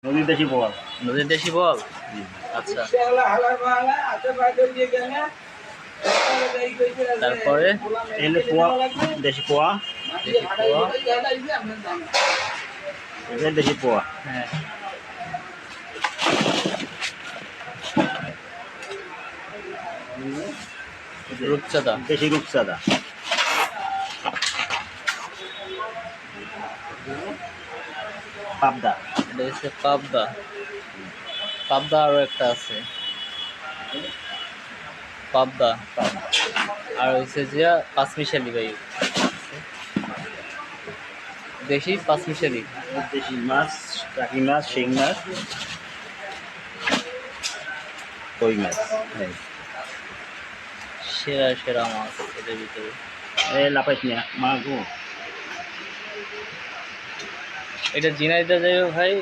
নদীর দেশি বোয়াল। নদীর দেশি বল। আচ্ছা, তারপরে এলে পোয়া, দেশি পোয়া, দেশি পোয়া। এটা দেশি পোয়া। হ্যাঁ, রূপচাঁদা। দেশি রূপচাঁদা। পাবদা। এটা হচ্ছে পাবদা। পাবদা আরো একটা আছে, পাবদা। আর হচ্ছে যে পাঁচমিশালি ভাই, দেশি পাঁচমিশালি। দেশি মাছ, টাকি মাছ, শিং মাছ, কই মাছ। সেরা সেরা মাছ এটার ভিতরে। এ লাপাইস না মাগো। এটা ঝিনাইদহ যাই হোক ভাই,